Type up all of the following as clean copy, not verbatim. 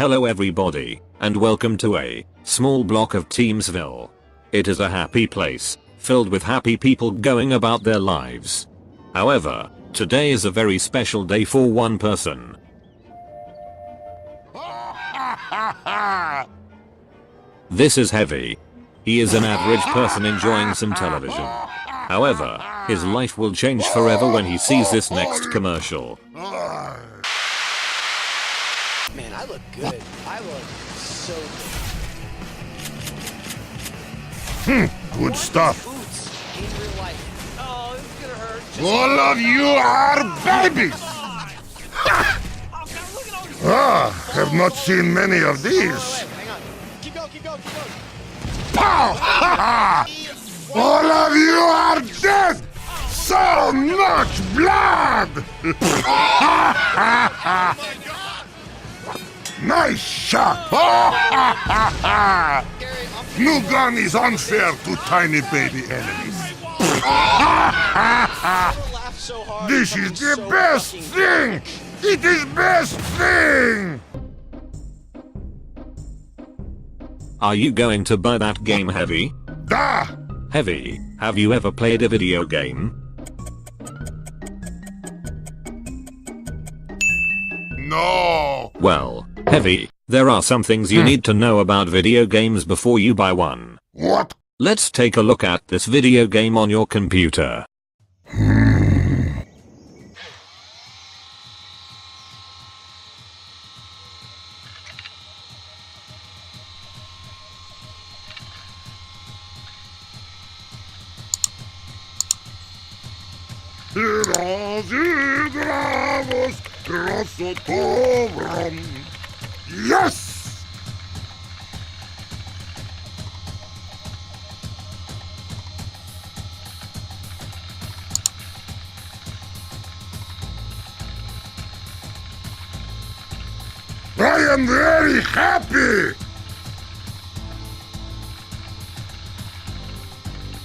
Hello everybody, and welcome to a small block of Teamsville. It is a happy place, filled with happy people going about their lives. However, today is a very special day for one person. This is Heavy. He is an average person enjoying some television. However, his life will change forever when he sees this next commercial. Man, I look good. I look so good. Good stuff. Boots in real life. Oh, this is gonna hurt. All of you are babies. Have not seen many of these. Hang on. Keep going, keep going, keep going. Pow! All of you are dead. So much blood. Nice shot! New gun is unfair to tiny baby enemies. This is the best thing! It is best thing! Are you going to buy that game, Heavy? Da! Heavy, have you ever played a video game? No! Well, Heavy, there are some things you need to know about video games before you buy one. What? Let's take a look at this video game on your computer. Yes! I am very happy!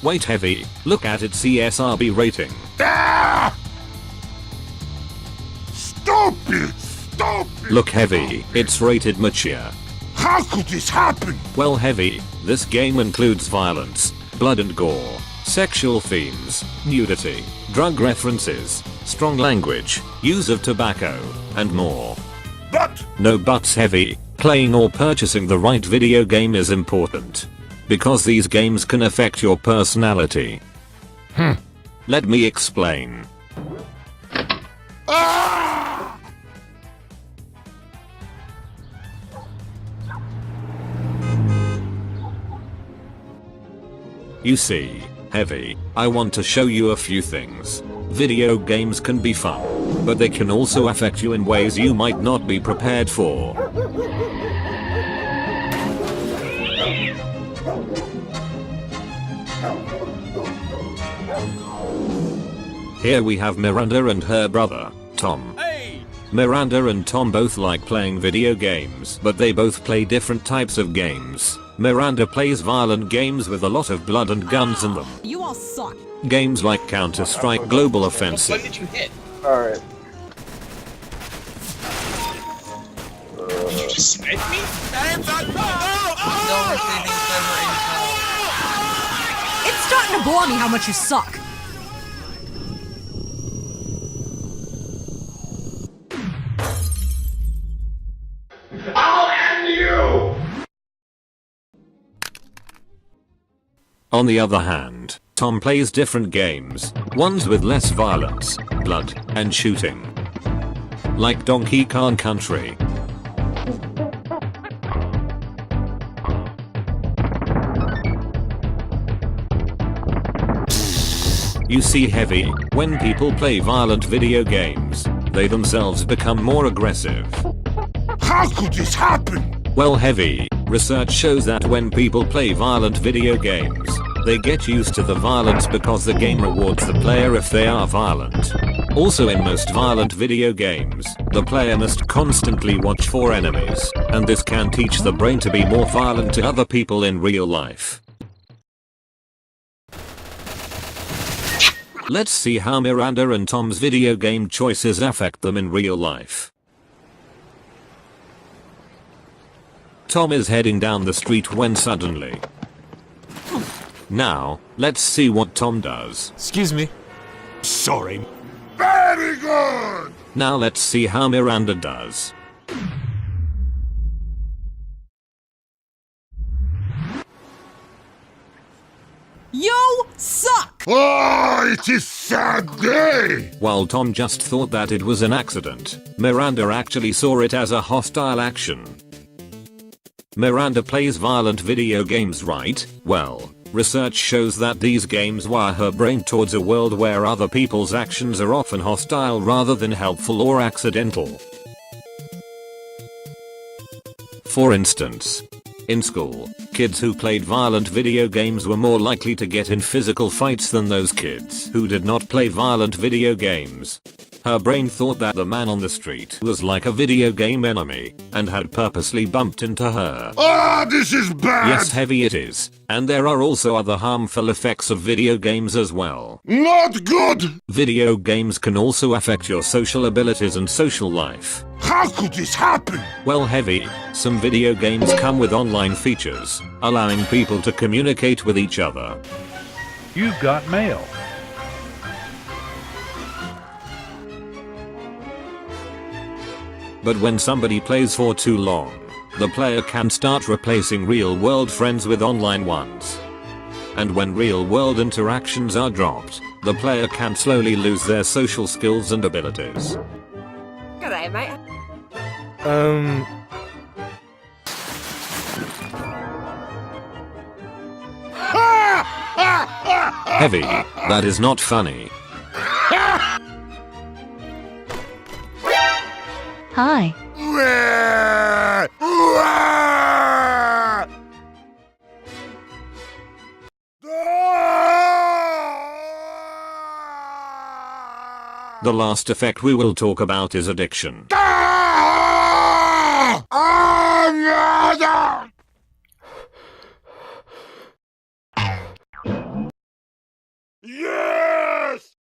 Wait, Heavy, look at its CSRB rating. Ah! Stupid! Stupid! Look, Heavy, it's rated mature. How could this happen? Well, Heavy, this game includes violence, blood and gore, sexual themes, nudity, drug references, strong language, use of tobacco, and more. But No buts, Heavy. Playing or purchasing the right video game is important. Because these games can affect your personality. Let me explain. ah! You see, Heavy, I want to show you a few things. Video games can be fun, but they can also affect you in ways you might not be prepared for. Here we have Miranda and her brother, Tom. Miranda and Tom both like playing video games, but they both play different types of games. Miranda plays violent games with a lot of blood and guns in them. You all suck. Games like Counter-Strike Global Offensive. What did you hit? Alright. Did you just snipe me? It's starting to bore me how much you suck. I'll end you! On the other hand, Tom plays different games, ones with less violence, blood, and shooting. Like Donkey Kong Country. You see, Heavy, when people play violent video games, they themselves become more aggressive. How could this happen? Well, Heavy, research shows that when people play violent video games, they get used to the violence because the game rewards the player if they are violent. Also, in most violent video games, the player must constantly watch for enemies, and this can teach the brain to be more violent to other people in real life. Let's see how Miranda and Tom's video game choices affect them in real life. Tom is heading down the street when suddenly. Now, let's see what Tom does. Excuse me. Sorry. Very good! Now let's see how Miranda does. You suck! Oh, it is sad day! While Tom just thought that it was an accident, Miranda actually saw it as a hostile action. Miranda plays violent video games, right? Well, research shows that these games wire her brain towards a world where other people's actions are often hostile rather than helpful or accidental. For instance, in school, kids who played violent video games were more likely to get in physical fights than those kids who did not play violent video games. Her brain thought that the man on the street was like a video game enemy and had purposely bumped into her. Ah, this is bad! Yes, heavy it is. And there are also other harmful effects of video games as well. Not good! Video games can also affect your social abilities and social life. How could this happen? Well, heavy, some video games come with online features, allowing people to communicate with each other. You've got mail. But when somebody plays for too long, the player can start replacing real-world friends with online ones. And when real-world interactions are dropped, the player can slowly lose their social skills and abilities. G'day, mate. Heavy, that is not funny. Hi. The last effect we will talk about is addiction. Yes!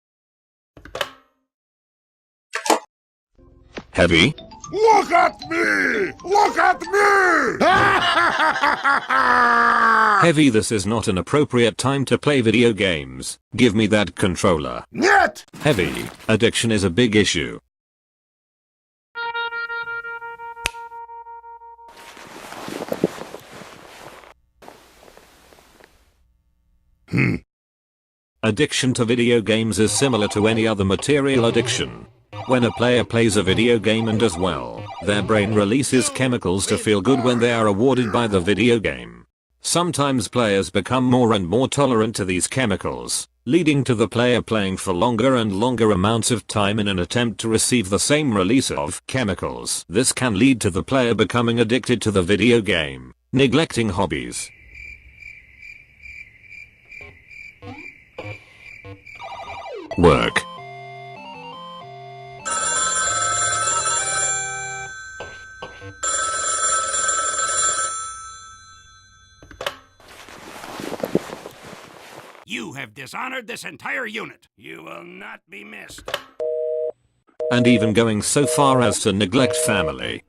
Heavy? Look at me! Look at me! Heavy, this is not an appropriate time to play video games. Give me that controller. Нет! Heavy, addiction is a big issue. Addiction to video games is similar to any other material addiction. When a player plays a video game and does well, their brain releases chemicals to feel good when they are rewarded by the video game. Sometimes players become more and more tolerant to these chemicals, leading to the player playing for longer and longer amounts of time in an attempt to receive the same release of chemicals. This can lead to the player becoming addicted to the video game, neglecting hobbies. Work. You have dishonored this entire unit. You will not be missed. And even going so far as to neglect family.